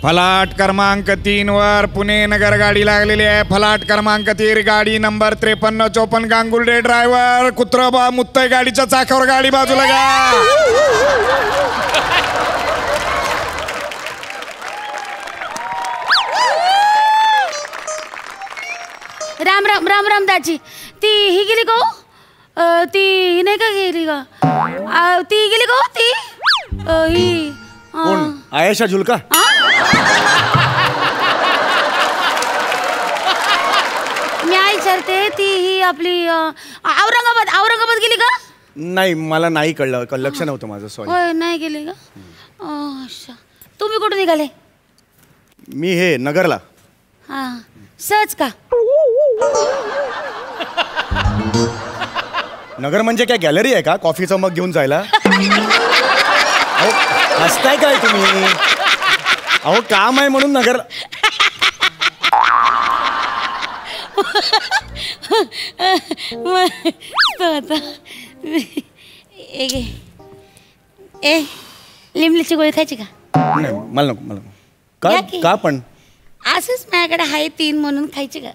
फलाट क्रमांक 3 वर पुणे नगर गाडी लागलेली आहे. फलाट क्रमांक 3 गाडी नंबर 5354 गांगुर्डे. ड्रायव्हर कुत्रबा मुत्तय गाडीच्या चाकावर गाडी बाजूला घ्या. राम राम राम राम दाजी. ती ही गेली का? ती नाही का गेली का? ती गेली का? ती ही कोण? आयशा झुलका. मी विचारते ती ही आपली औरंगाबाद गेली का? नाही मला नाही कळलं, लक्ष नव्हतं माझं. सॉरी. होय नाही गेली का? अच्छा. तुम्ही कुठून निघाले? मी हे नगरला. हा सहज का? नगर म्हणजे काय गॅलरी आहे का कॉफीचं मग घेऊन जायला? हसताय काय तुम्ही? अहो काम आहे म्हणून नगर. लिंबलीची गोळी खायची का? नाही मला नको, मला नको. का पण? असंच माझ्याकडे आहे 3 म्हणून खायची का?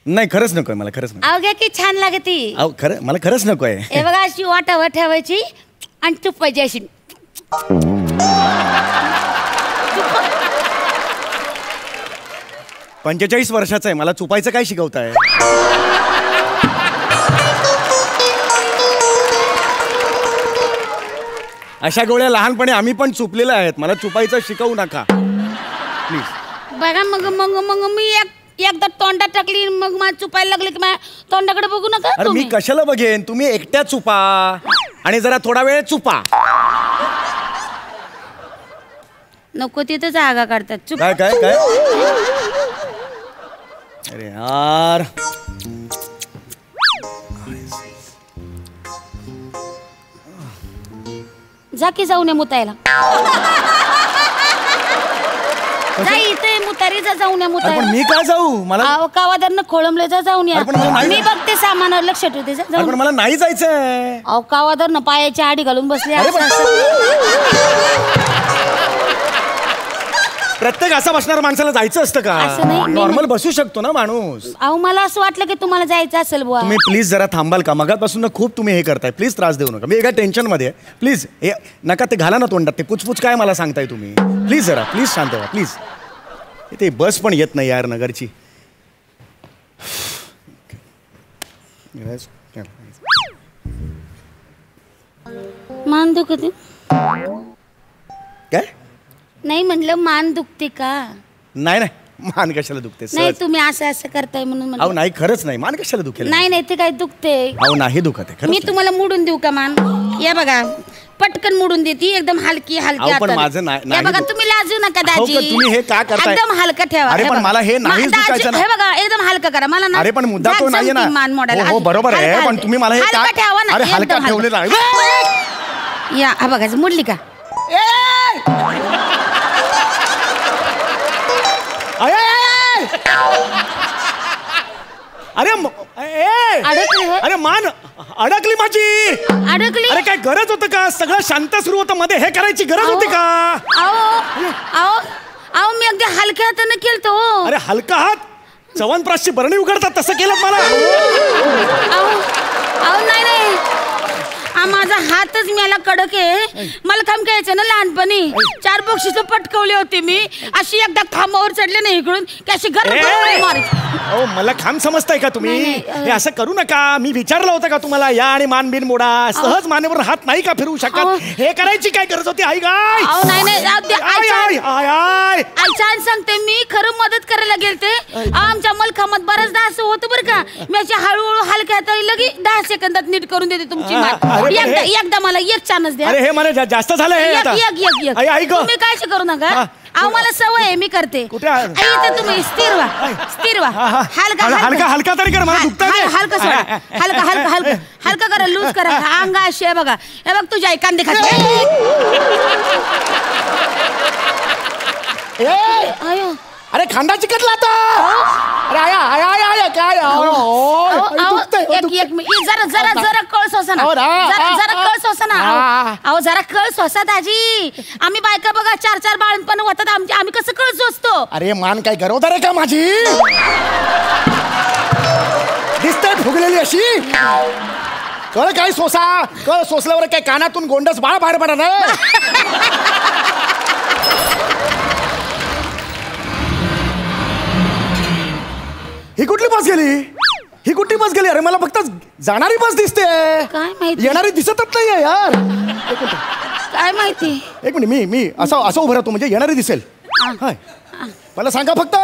नाही खरंच नको मला, खरंच नको. अहो घ्या की छान लागते. अहो खरं मला खरंच नको आहे. हे बघा अशी वाटावर ठेवायची आणि चुपायची अशी. 45 वर्षाचा आहे, मला चुपायचं काय शिकवताय? अशा गोळ्या लहानपणी आम्ही पण चुपलेल्या आहेत, मला चुपायचं शिकवू नका प्लीज. बघा मग मग मग मी एकदा तोंडात टाकली मग मला चुपायला लागले की माझ्या तोंडाकडे बघू नका. अरे मी कशाला बघेन, तुम्ही एकट्या चुपा आणि जरा थोडा वेळ चुपा. नको तिथं जागा काढतात. चुप. काय काय काय? अरे यार जा की जाऊ नये मुतायला. जा इथे मुतारीचा जाऊ नये मुतायला. पण मी काय जाऊ? मला कावादारनं खोळंबले जा जाऊन या. मी बघते सामानावर लक्ष ठेवते. पण मला नाही जायचंय. अहो कावादारनं पायाची आडी घालून बसले. प्रत्येक असं बसणाऱ्या माणसाला जायचं असतं का? नॉर्मल बसू शकतो ना माणूस. अहो मला असं वाटलं की तुम्हाला जायचं असेल बुवा. तुम्ही प्लीज जरा थांबाल का? मगापासून खूप तुम्ही हे करताय. प्लीज त्रास देऊ नका. मी एका टेन्शन मध्ये आहे. प्लीज हे नका ते घाला ना तोंडात. ते पुचपुच काय मला सांगताय तुम्ही? प्लीज जरा प्लीज शांत व्हा प्लीज. ते बस पण येत नाही यार नगरची. मान दुखते काय? नाही म्हटलं मान दुखते का? नाही नाही मान कशाला दुखते? नाही तुम्ही असं असं करताय म्हणून. अहो नाही खरंच नाही, मान कशाला दुखेल? नाही नाही ते काय दुखते? अहो नाही दुखत आहे. मी तुम्हाला मोडून देऊ का मान? या बघा पटकन मोडून देते एकदम हलकी हलकी. पण माझं नाही. या बघा तुम्ही लाजू नका दाजी. तुम्ही हे का करताय? एकदम हलका ठेवा. अरे पण मला हे नाही दुखायचं ना. हे बघा एकदम हलका करा. मला ना. अरे पण मुद्दा तो नाहीये ना. मान मोडायला. हो बरोबर आहे पण तुम्ही मला हे का? अरे हलका ठेवलेला आहे. या हा बघा मोडली का? अरे अरे मान अडकली माझी. अडकली? अरे काय गरज होतं का? सगळं शांत सुरू होतं मध्ये हे करायची गरज होती का? अहो मी अगदी हलक्या हाताने केलतो. अरे हलका हात चवनप्राशची बरणी उघडतात तसं केलं मला. अहो नाही नाही माझा हातच मला कडक आहे. मला काम करायचं ना लहानपणी. 4 बक्षीस पटकवले होते मी. अशी एकदा खांबावर चढले नाही इकडून की अशी अहो मला खांब समजताय का तुम्ही? हे असं करू नका. मी विचारलं होतं का तुम्हाला या आणि मान बिन मोडा? सहज मानेवर हात नाही का फिरू शकत? हे करायची काय गरज होती? आई गाय छान सांगते मी खरं मदत करायला गेलते. आमच्या मलखामात बऱ्याचदा असं होतं बरं का. मी अशी हळूहळू हलक्या हाताने लगे 10 सेकंदात नीट करून देते तुमची मान. एकदा मला एक चान्स द्या. अरे हे मला जास्त झालं हे आता. तुम्ही काय करू नका. मला सवय आहे मी करते. तुम्ही स्थिर व्हा. हलका हलका तरी कर. मला दुखतंय. हलका सोडा. हलका हलका हलका हलका करा. लूज करा. अंग अशी आहे बघा. हे बघ तुझ्या कांदे खाते. अरे खांदा चिकटला आता. काय जरा कळ सोसा ना जरा कळ सोसा ना अहो जरा कळ सोसा दाजी आम्ही बायका बघा 4 बाळपण होतात आम्ही कसं कळ सोसतो. अरे मान काय गरवदार आहे का माझी दिसते फुगलेली अशी कळ काय सोसा कळ सोसल्यावर काय कानातून गोंडस बाळ बाहेर पडा ना. ही कुठली बस गेली अरे मला फक्त जाणारी बस दिसते काय माहिती येणारी दिसतच नाहीये यार. काय माहिती एक मिनिट मी असं उभं राहतो म्हणजे येणारी दिसेल. हाय मला सांगा फक्त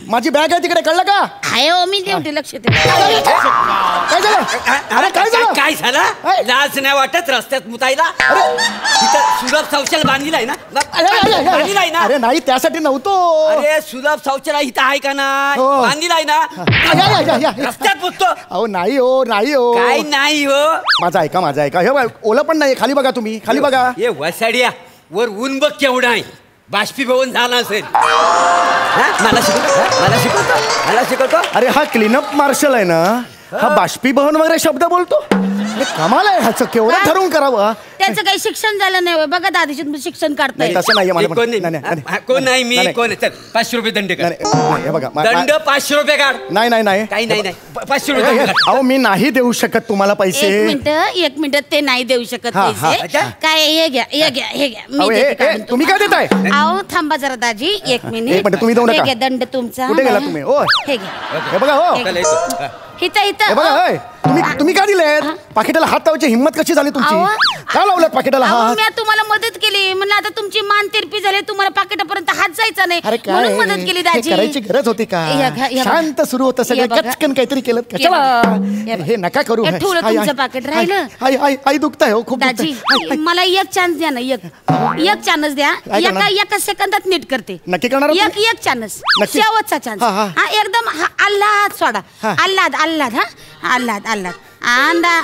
माझी बॅग आहे तिकडे कळलं का. आहे हो मी देवते लक्ष दे. काय झालं अरे काय झालं लाज नाही वाटत रस्त्यात मुतायला. इथं सुलभ शौचालय बांधलेलं ना बांधलेलं ना. अरे नाही त्यासाठी नव्हतो. अरे सुलभ शौचालय इथं आहे का ना बांधलेलं आहे ना रस्त्यात मुततो. अहो नाही हो काय नाही हो. माझा ऐका हे ओला पण नाही खाली बघा तुम्ही खाली बघा. हे वसाडिया वर ऊन बघ केवढा आहे बाष्पीभवन झाला असेल. मला शिकवतो अरे हा क्लीनअप मार्शल आहे ना हा बाष्पीभवन वगैरे शब्द बोलतो. कमाल आहे ह्याचं केवढं ठरवून करावं. त्याचं काही शिक्षण झालं नाही बघा दादीची शिक्षण काढताय. तसं नाहीये मला कोण नाही मी कोण चल 500 रुपये दंड कर. हे बघा दंड 500 रुपये काढ. नाही काही नाही 500 रुपये. अहो मी नाही देऊ शकत तुम्हाला पैसे. एक मिनिट ते नाही देऊ शकत पैसे. काय हे घ्या मी देते काढून. तुम्ही काय देताय. अहो थांबा जरा दाजी एक मिनिट तुम्ही देऊ नका. दंड तुमचा कुठे गेला तुम्ही. ओ हे घ्या हे बघा हो इथं बघा तुम्ही का दिले पाकिटाला हात लावायची हिंमत कशी झाली तुमची. का लावलं पाकिटाला हात. मी तुम्हाला मदत केली म्हणलं आता तुमची मान तिरपी झाली तुम्हाला पाकिटापर्यंत हात जायचा नाही म्हणून मदत केली दाजी. करायची गरज होती का शांत सुरू होतं सगळं कचकन काहीतरी केलं कशाला हे नका करू. तुमचं पाकिट राहिलं आई दुखताय हो खूप दाजी मला एक चान्स द्या ना एक चान्स द्या एका सेकंदात नीट करते. नक्की करणार एक चान्स शेवटचा चान्स हा एकदम आल्हाद सोडा आल्हाद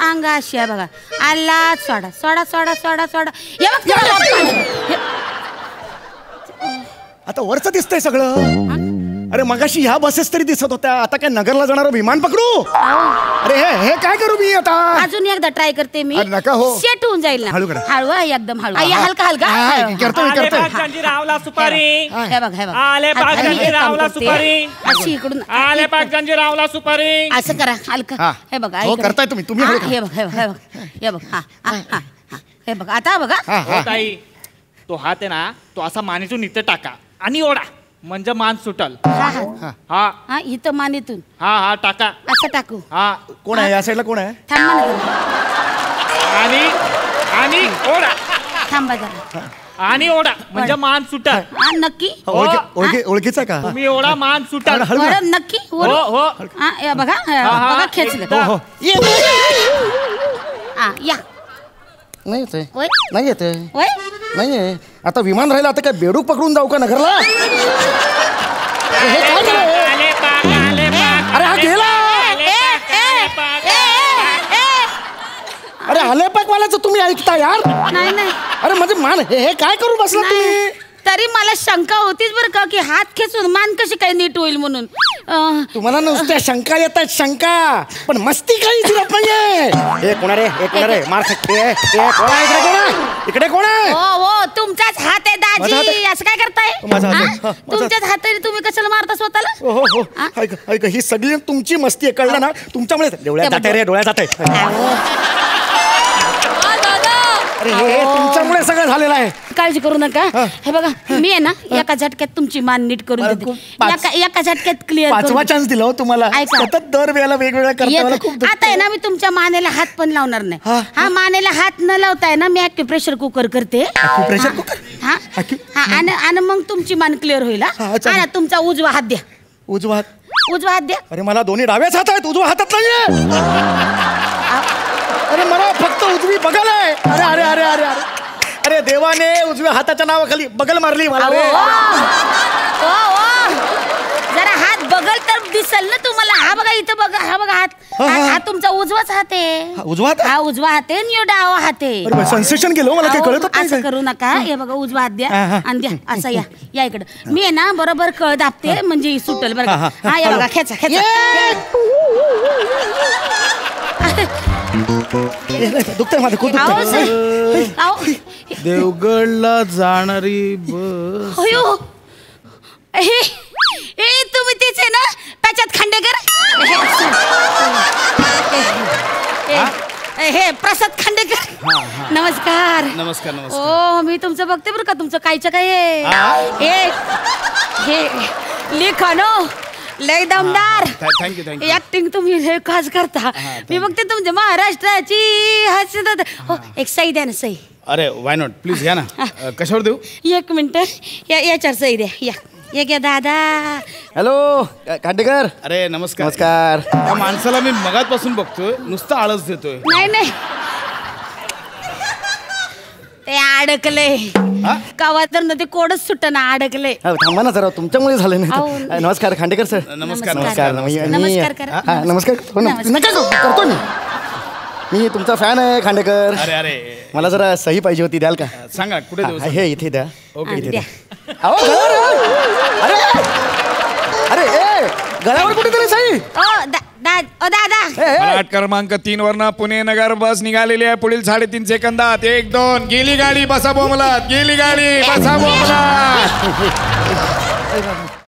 अंगाशी आहे बघा आल्हाद सोडा आता वरच दिसतंय सगळं. अरे मगाशी ह्या बसेस तरी दिसत होत्या आता काय नगरला जाणार विमान पकडू. अरे हे काय करू मी आता. अजून एकदा ट्राय करते मी. नका हो सेट होऊन जाईल ना. हळू एकदम हळू हलका करतोय रावला सुपारी हे बघ आले पाक रावला सुपारी अशी इकडून आले पाक रावला सुपारी असं करा हलका हे बघा करताय तुम्ही हे बघ हे बघ आता बघा ताई तो हात आहे ना तो असा मानेतून इथे टाका आणि ओढा म्हणजे मान सुटल. हा इथं मानेतून हा टाका असं टाकू. हा कोण आहे या साईडला कोण आहे. थांबा ना आणि ओढा थांबा जरा आणि ओढा म्हणजे मान सुटल. नक्की ओळखीचा का तुम्ही ओढा मान सुटल नक्की हो बघा खेचलं या नाही येते नाही आता विमान राहिलं आता काय बेडूक पकडून जाऊ का नगरला. अरे हा गेला. अरे आले पाक वाल्याचं तुम्ही ऐकता यार. नाही अरे म्हणजे मान हे काय करू बसला तुम्ही. तरी मला शंका होतीच बरं का की हात खेचून मान कशी काय नीट होईल म्हणून. तुम्हाला नुसत्या शंका येतात शंका पण मस्ती काही दिसत नाहीये. कोण रे मार सकते इकडे कोण आहे. हो तुमचाच हात आहे दाजी असं काय करताय. तुमच्याच हात तुम्ही कशाला मारता स्वतःला. ऐक ही सगळी तुमची मस्ती आहे कळलं ना तुमच्यामुळे डोळ्यात जात आहे. अरे तुमच्यामुळे सगळं झालेलं आहे. काळजी करू नका. हे बघा मी आहे ना एका झटक्यात तुमची मान नीट करून देते. एका झटक्यात क्लिअर 5वा चान्स दिला तुम्हाला. सतत दर वेळेला वेगवेगळ्या करता. आता आहे ना मी तुमच्या मानेला हात पण लावणार नाही. हा मानेला हात न लावताय ना मी प्रेशर कुकर करते. प्रेशर कुकर आणि मग तुमची मान क्लिअर होईल. तुमचा उजवा हात द्या. उजवा हात द्या. अरे मला दोन्ही डाव्याच हात आहेत उजवा हातात नाहीये. अरे मला फक्त उजवी बगल आहे. अरे देवाने उजव्या हाताच्या नावाखाली बगल मारली मला. जरा हात बगल तर दिसल ना तुम्हाला. हा बघा इथं बघा हा बघा हात तुमचा उजवा उजवाच हात आहे हा, उजवा हात आहे? हा उजवा हात आहे आणि यो डावा हात आहे अरे सेन्सेशन केलं हो, मला काही अहो, कळत नाही असं काय. करू नका हे बघा उजवा हात द्या हा, हा. आणि द्या असं या इकडं मी आहे ना बरोबर कळ दाबते म्हणजे ही सुटल बरं हा, का. हा या बघा खेचा दुखतंय माझं खूप अहो, दुखतंय. सर, अहो, देवगडला जाणारी बस अयो. ए तुम्ही तेच आहे ना त्याच्यात खांडेकर हे प्रसाद खांडेकर नमस्कार नमस्कार ओ मी तुमचं बघते बरं का तुमचं कायचं काय आहे हे लिखाण लय दमदार थँक्यू ऍक्टिंग तुम्ही लय खास करता मी बघते तुमच्या महाराष्ट्राची हो एक सही द्या ना सही अरे वाय नॉट प्लीज घ्या ना कशावर देऊ एक मिनिट याच्यावर सही द्या या घ्या दादा हॅलो खांडेकर. अरे नमस्कार नमस्कार. त्या माणसाला मी मगातपासून बघतोय नुसतं आळस देतोय नाही ते अडकले कवा तर ना ते कोडच सुटना अडकले हा, थांबा ना जरा तुमच्यामुळे झालं अहो. नाही नमस्कार खांडेकर सर. नमस्कार नमस्कार. नमस्कार करा. हा, नमस्कार हो ना. नमस्कार. नका करतो मी तुमचा फॅन आहे खांडेकर. अरे मला जरा सही पाहिजे होती द्याल का. सांगा कुठे देऊ हा, हे इथे द्या. ओके इथे द्या. द्या. अहो, गळ्यावर. अरे ए गळ्यावर कुठे तरी सही. दादा फलाट क्रमांक 3 वरनं पुणे नगर बस निघालेली आहे पुढील 3.5 सेकंदात 1 2 गेली गाडी बसा बोमलात गेली गाडी बसा बोमलात